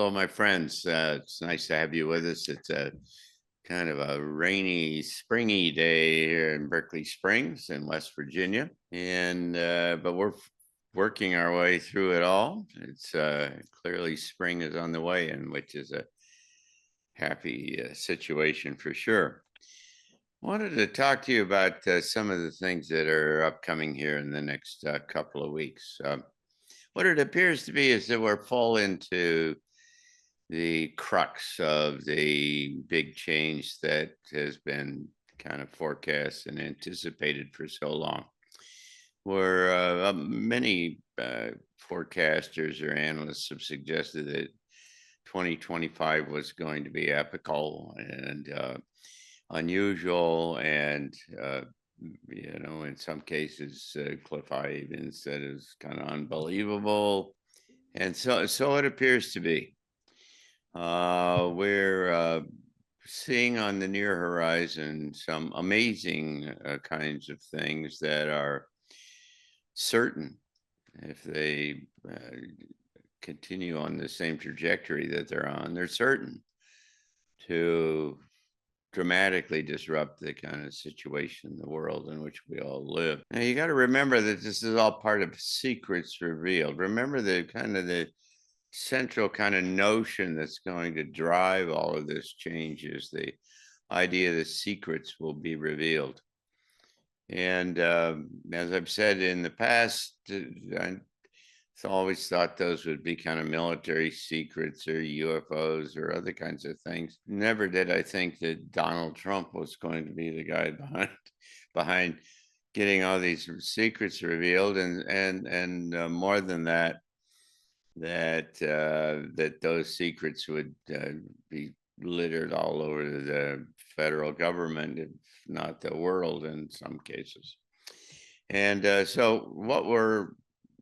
Hello, my friends. It's nice to have you with us. It's a kind of a rainy, springy day here in Berkeley Springs in West Virginia, and but we're working our way through it all. It's clearly spring is on the way, and which is a happy situation for sure. Wanted to talk to you about some of the things that are upcoming here in the next couple of weeks. What it appears to be is that we're full into the crux of the big change that has been kind of forecast and anticipated for so long. Where many forecasters or analysts have suggested that 2025 was going to be epical and unusual, and in some cases, Cliff I even said it was kind of unbelievable, and so it appears to be. We're seeing on the near horizon some amazing kinds of things that are certain, if they continue on the same trajectory that they're on, they're certain to dramatically disrupt the kind of situation in the world in which we all live. Now, you got to remember that this is all part of secrets revealed. Remember the central kind of notion that's going to drive all of this change is the idea that secrets will be revealed. And as I've said in the past, I always thought those would be kind of military secrets or UFOs or other kinds of things. Never did I think that Donald Trump was going to be the guy behind getting all these secrets revealed, and more than that, that those secrets would be littered all over the federal government, if not the world in some cases. And so what we're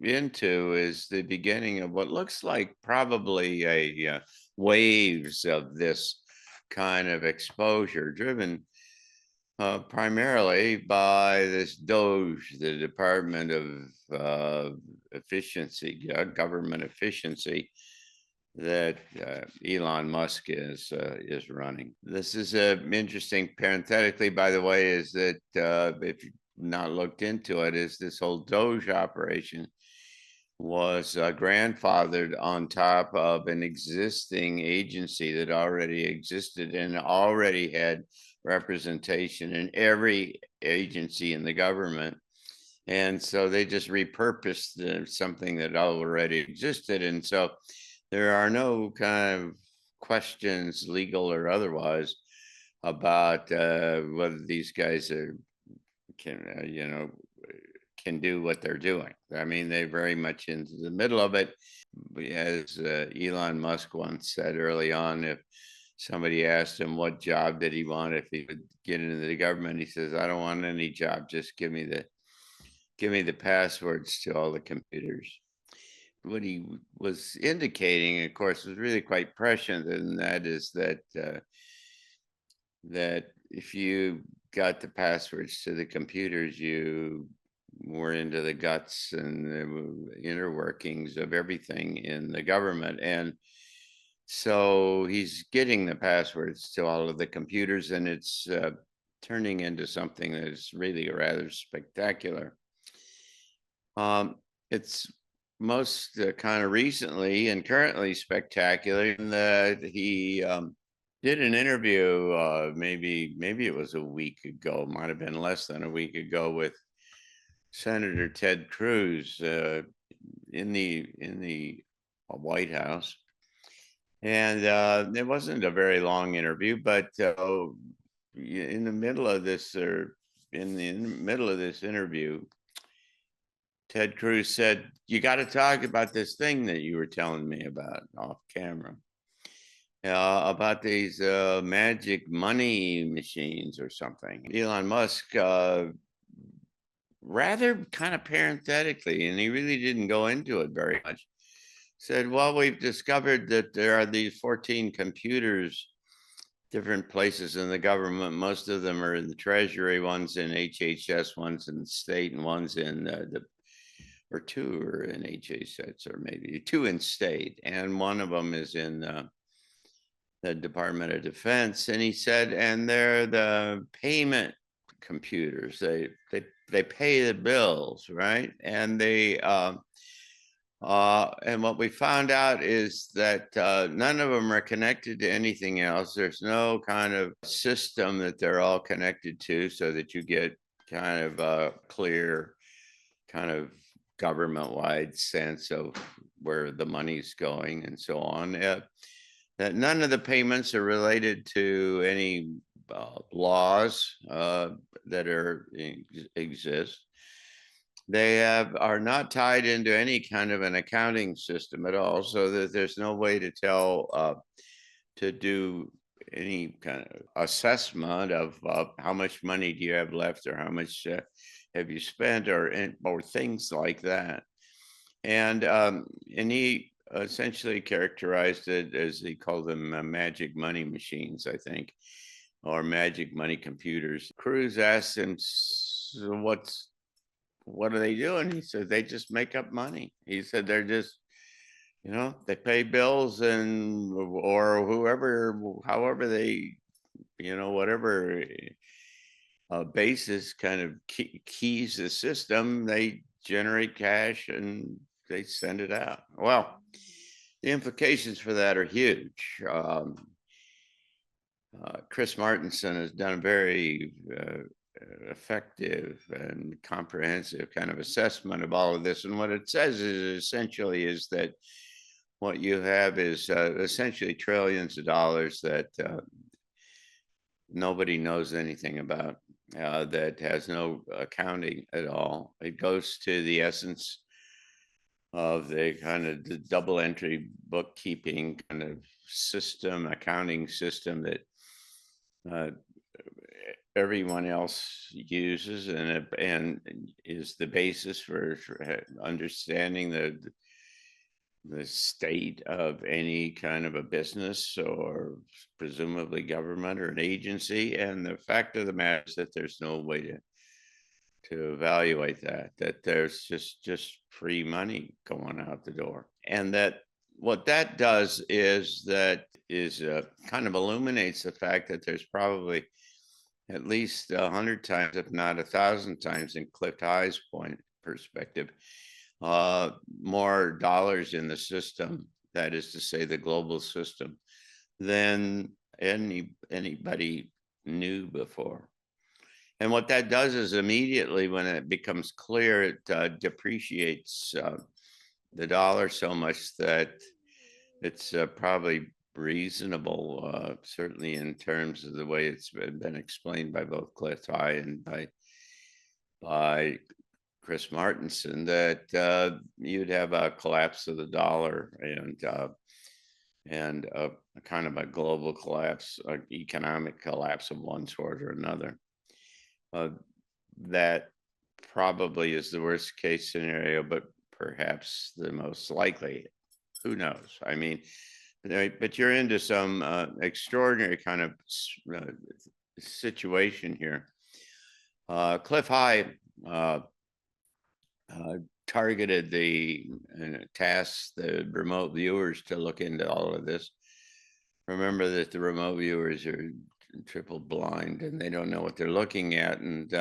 into is the beginning of what looks like probably a waves of this kind of exposure, driven primarily by this DOGE, the Department of Efficiency, government efficiency, that Elon Musk is running. This is interesting. Parenthetically, by the way, is that if you've not looked into it, is this whole DOGE operation was grandfathered on top of an existing agency that already existed and already had representation in every agency in the government. And so they just repurposed something that already existed. And so there are no kind of questions, legal or otherwise, about whether these guys can do what they're doing. I mean, they're very much into the middle of it. As Elon Musk once said early on, if somebody asked him what job did he want if he would get into the government, he says, "I don't want any job. Just give me the passwords to all the computers." What he was indicating, of course, was really quite prescient, and that is that that if you got the passwords to the computers, you were into the guts and the inner workings of everything in the government. And so he's getting the passwords to all of the computers, and it's turning into something that is really rather spectacular. It's most kind of recently and currently spectacular in that he did an interview, maybe it was a week ago, might have been less than a week ago, with Senator Ted Cruz in the White House. And it wasn't a very long interview, but in the middle of this, interview, Ted Cruz said, "You got to talk about this thing that you were telling me about off camera, about these magic money machines or something." Elon Musk, rather kind of parenthetically, and he really didn't go into it very much, said, "Well, we've discovered that there are these 14 computers, different places in the government. Most of them are in the Treasury, one's in HHS, one's in the state, and one's in the or two are in HHS, or maybe two in state, and one of them is in the Department of Defense. And he said, and they're the payment computers. They pay the bills, right? And and what we found out is that none of them are connected to anything else. There's no kind of system that they're all connected to, so that you get kind of a clear kind of government-wide sense of where the money's going and so on. That none of the payments are related to any laws that exist. They are not tied into any kind of an accounting system at all, so that there's no way to tell to do any kind of assessment of how much money do you have left, or how much have you spent, or things like that. And he essentially characterized it as, he called them magic money machines, I think, or magic money computers. Cruz asked him, so what are they doing? He said, they just make up money. He said, they're just, they pay bills, and or whoever, however they, whatever basis kind of keys the system, they generate cash and they send it out. Well, the implications for that are huge. Chris Martenson has done a very effective and comprehensive kind of assessment of all of this. And what it says is essentially is that what you have is essentially trillions of dollars that nobody knows anything about, that has no accounting at all. It goes to the essence of the kind of the double entry bookkeeping kind of system, accounting system that everyone else uses, and is the basis for understanding the state of any kind of a business, or presumably government or an agency. And the fact of the matter is that there's no way to evaluate that there's just free money going out the door. And that what that does is kind of illuminates the fact that there's probably at least 100 times, if not 1,000 times, in Cliff High's point perspective, more dollars in the system, that is to say the global system, than anybody knew before. And what that does is, immediately when it becomes clear, it depreciates the dollar so much that it's probably reasonable, certainly in terms of the way it's been explained by both Cliff High and by Chris Martenson, that you'd have a collapse of the dollar, and a kind of a global collapse, economic collapse of one sort or another. That probably is the worst case scenario, but perhaps the most likely. Who knows? I mean, but you're into some extraordinary kind of situation here. Cliff High targeted tasked the remote viewers to look into all of this. Remember that the remote viewers are triple blind, and they don't know what they're looking at. And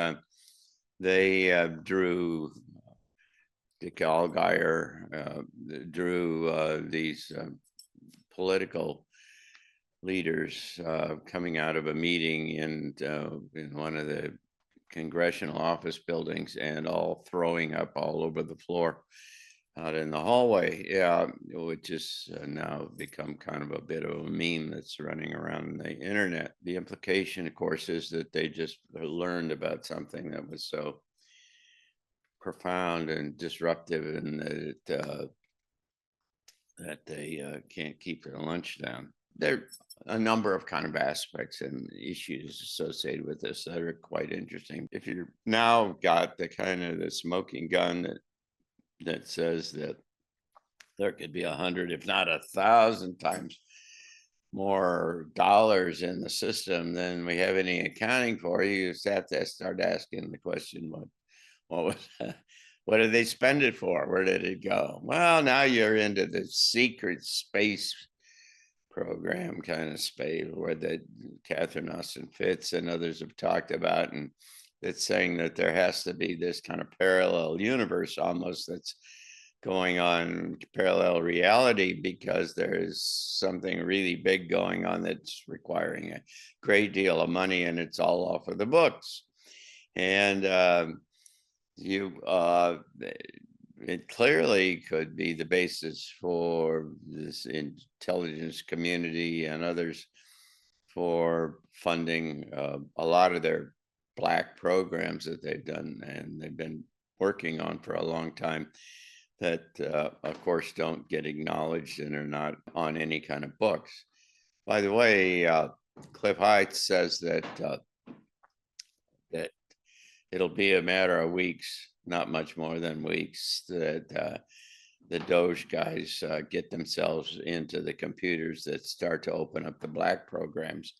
they drew Dick Allgaier, drew these political leaders coming out of a meeting in one of the congressional office buildings, and all throwing up all over the floor out in the hallway, which is now become kind of a bit of a meme that's running around the internet. The implication, of course, is that they just learned about something that was so profound and disruptive, and that they can't keep their lunch down. There are a number of kind of aspects and issues associated with this that are quite interesting. If you've now got the kind of the smoking gun that says that there could be 100, if not 1,000 times more dollars in the system than we have any accounting for, you just have to start asking the question, what was What did they spend it for? Where did it go? Well, now you're into the secret space program kind of space where that Catherine Austin Fitts and others have talked about, and it's saying that there has to be this kind of parallel universe almost that's going on, parallel reality, because there is something really big going on that's requiring a great deal of money, and it's all off of the books. And it clearly could be the basis for this intelligence community and others for funding a lot of their black programs that they've done and they've been working on for a long time that of course don't get acknowledged and are not on any kind of books. By the way, Cliff Heights says that that it'll be a matter of weeks, not much more than weeks, that the Doge guys get themselves into the computers that start to open up the black programs.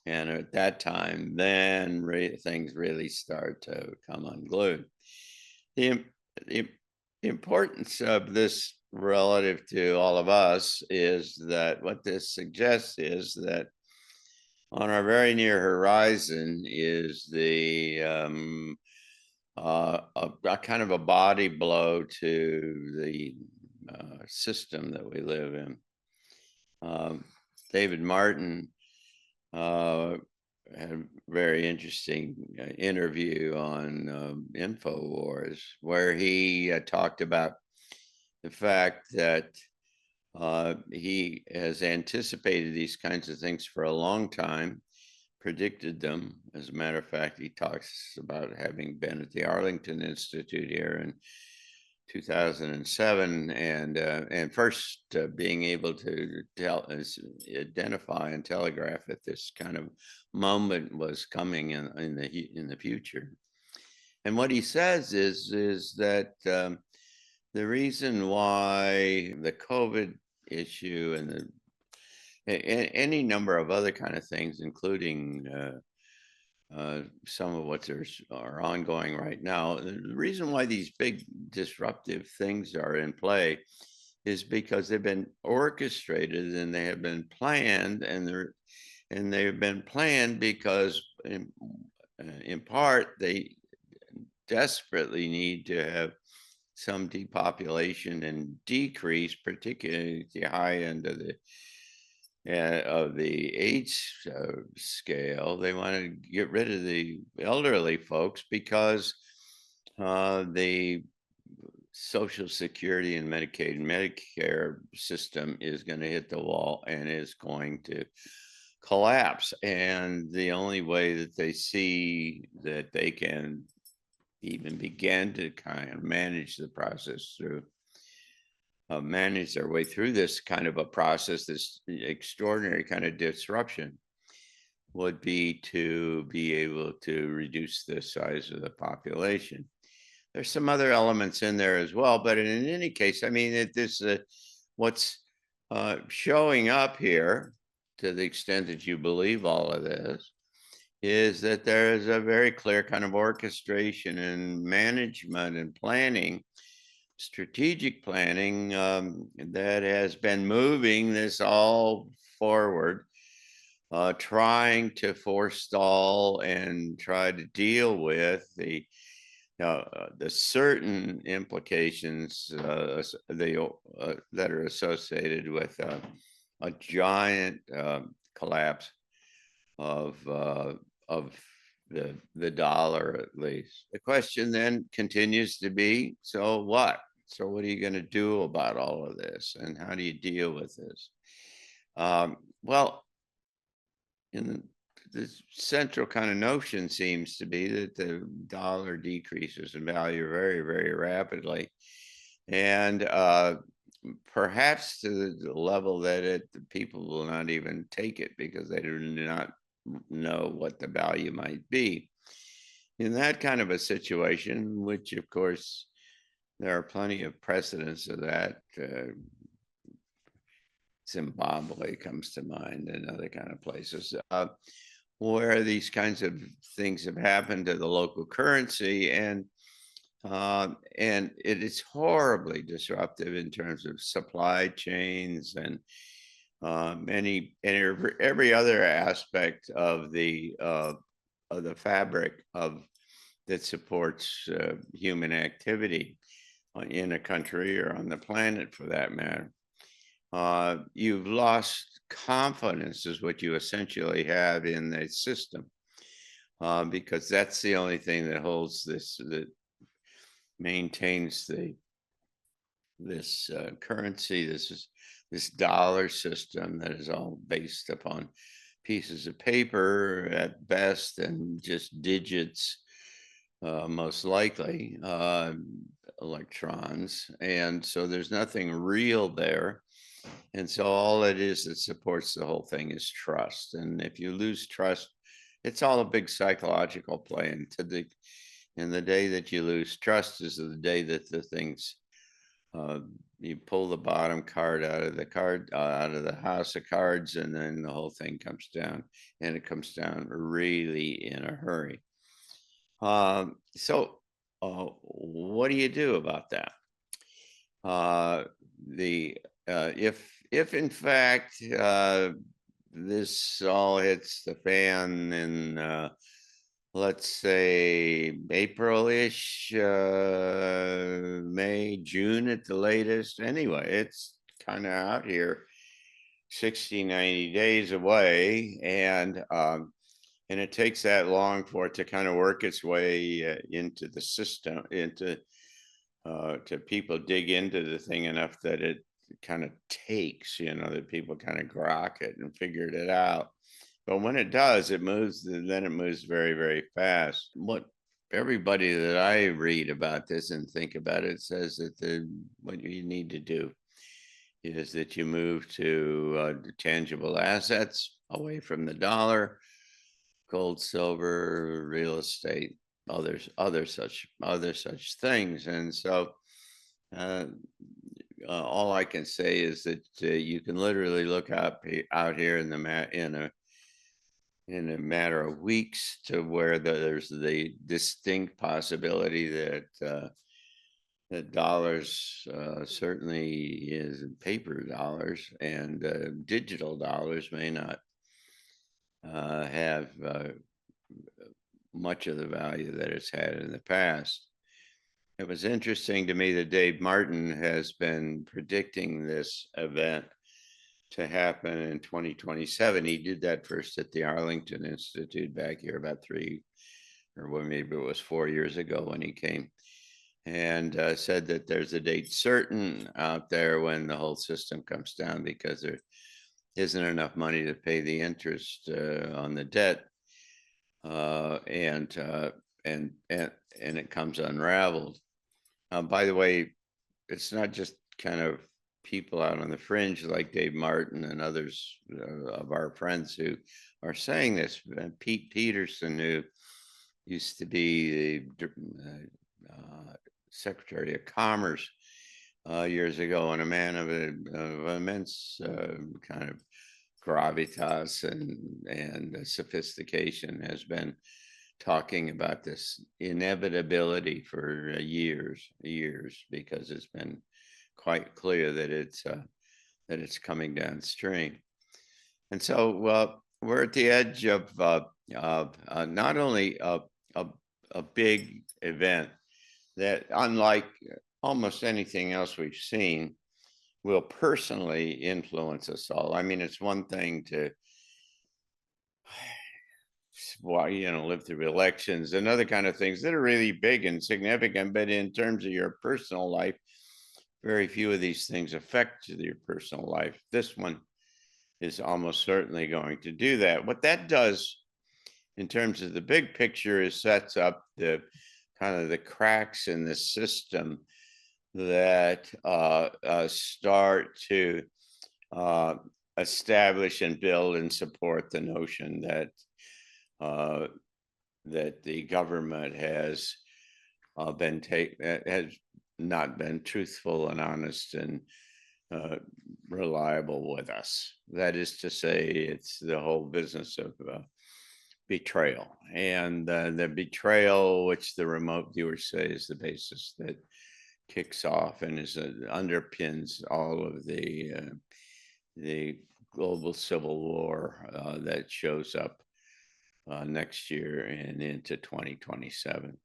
And at that time, then things really start to come unglued. The, the importance of this relative to all of us is that what this suggests is that on our very near horizon is the a kind of a body blow to the system that we live in. David Martin had a very interesting interview on InfoWars where he talked about the fact that he has anticipated these kinds of things for a long time, predicted them. As a matter of fact, he talks about having been at the Arlington Institute here in 2007 and first being able to identify and telegraph that this kind of moment was coming in the future. And what he says is that the reason why the COVID issue and any number of other kind of things, including some of what are ongoing right now, the reason why these big disruptive things are in play is because they've been orchestrated and they have been planned, and they've been planned because in part they desperately need to have some depopulation and decrease, particularly at the high end of the age scale. They want to get rid of the elderly folks because the Social Security and Medicaid and Medicare system is going to hit the wall and is going to collapse. And the only way that they see that they can even begin to kind of manage the process through manage their way through this kind of a process, this extraordinary kind of disruption, would be to be able to reduce the size of the population. There's some other elements in there as well, but in any case, I mean, what's showing up here, to the extent that you believe all of this, is that there is a very clear kind of orchestration and management and planning, strategic planning that has been moving this all forward, trying to forestall and try to deal with the certain implications that are associated with a giant collapse of the dollar, at least. The question then continues to be, so what? So what are you going to do about all of this, and how do you deal with this? Well, the central kind of notion seems to be that the dollar decreases in value very, very rapidly, and perhaps to the level that the people will not even take it because they do not know what the value might be. In that kind of a situation, which of course there are plenty of precedents of that, Zimbabwe comes to mind and other kind of places, where these kinds of things have happened to the local currency, and And it is horribly disruptive in terms of supply chains and every other aspect of the fabric of that supports human activity in a country or on the planet for that matter. You've lost confidence is what you essentially have in the system, because that's the only thing that holds that maintains this currency, this dollar system that is all based upon pieces of paper at best and just digits, most likely, electrons. And so there's nothing real there. And so all it is that supports the whole thing is trust. And if you lose trust, it's all a big psychological play. And the day that you lose trust is the day that the things you pull the bottom card out of out of the house of cards, and then the whole thing comes down, and it comes down really in a hurry. So what do you do about that? If in fact this all hits the fan in let's say April-ish, May, June at the latest. Anyway, it's kind of out here 60, 90 days away. And it takes that long for it to kind of work its way into the system, to people dig into the thing enough that it kind of takes, that people kind of grok it and figured it out. But when it does, it moves, then it moves very, very fast. What everybody that I read about this and think about it says that what you need to do is that you move to tangible assets away from the dollar, gold, silver, real estate, other such things. And so uh, all I can say is that you can literally look up out here in a matter of weeks to where there's the distinct possibility that dollars certainly is paper dollars and digital dollars may not have much of the value that it's had in the past. It was interesting to me that Dave Martin has been predicting this event to happen in 2027. He did that first at the Arlington Institute back here about maybe it was 4 years ago when he came, and said that there's a date certain out there when the whole system comes down because there isn't enough money to pay the interest on the debt, and it comes unraveled. By the way, it's not just kind of people out on the fringe like Dave Martin and others of our friends who are saying this. Pete Petersen, who used to be the Secretary of Commerce years ago, and a man of immense kind of gravitas and sophistication, has been talking about this inevitability for years, because it's been quite clear that it's coming downstream. And so, we're at the edge of not only a big event that, unlike almost anything else we've seen, will personally influence us all. I mean, it's one thing to live through elections and other kind of things that are really big and significant, but in terms of your personal life, very few of these things affect your personal life. This one is almost certainly going to do that. What that does in terms of the big picture is sets up the kind of the cracks in the system that start to establish and build and support the notion that the government has not been truthful and honest and reliable with us. That is to say, it's the whole business of betrayal. And the betrayal, which the remote viewers say is the basis that kicks off and underpins all of the global civil war that shows up next year and into 2027.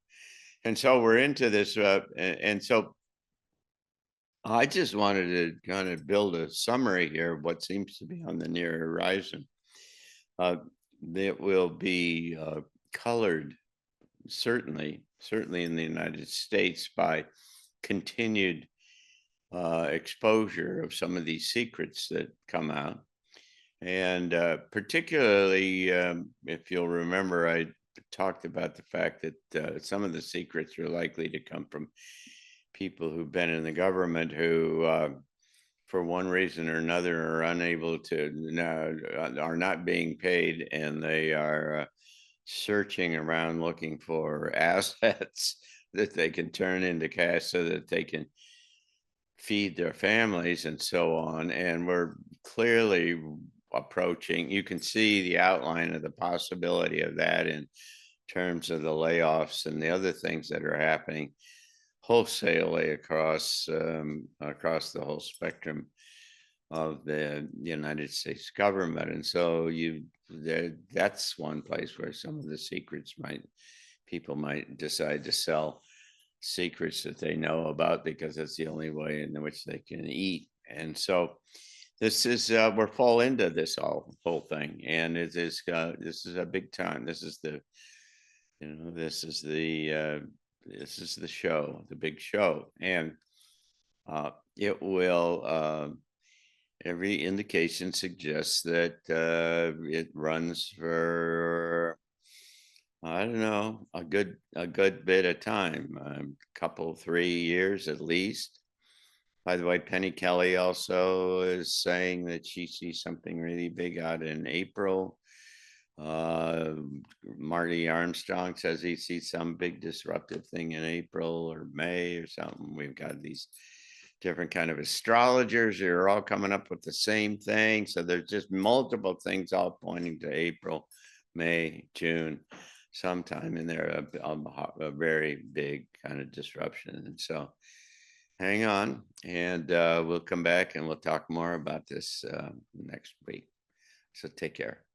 And so we're into this, and so I just wanted to kind of build a summary here of what seems to be on the near horizon. Uh, that will be colored, certainly in the United States, by continued exposure of some of these secrets that come out. And particularly, if you'll remember, I talked about the fact that some of the secrets are likely to come from people who've been in the government who, for one reason or another, are unable to, are not being paid, and they are searching around looking for assets that they can turn into cash so that they can feed their families and so on. And we're clearly approaching, you can see the outline of the possibility of that in terms of the layoffs and the other things that are happening wholesalely across the whole spectrum of the United States government. And so that's one place where some of the secrets people might decide to sell secrets that they know about because it's the only way in which they can eat. And so this is we're fall into this whole thing, and this is a big time. This is the this is the show, the big show, and it will. Every indication suggests that it runs for, I don't know, a good bit of time, a couple 3 years at least. By the way, Penny Kelly also is saying that she sees something really big out in April. Uh, Marty Armstrong says he sees some big disruptive thing in April or May or something. We've got these different kind of astrologers who are all coming up with the same thing. So there's just multiple things all pointing to April, May, June, sometime in there, a very big kind of disruption. And so hang on, and we'll come back and we'll talk more about this next week. So take care.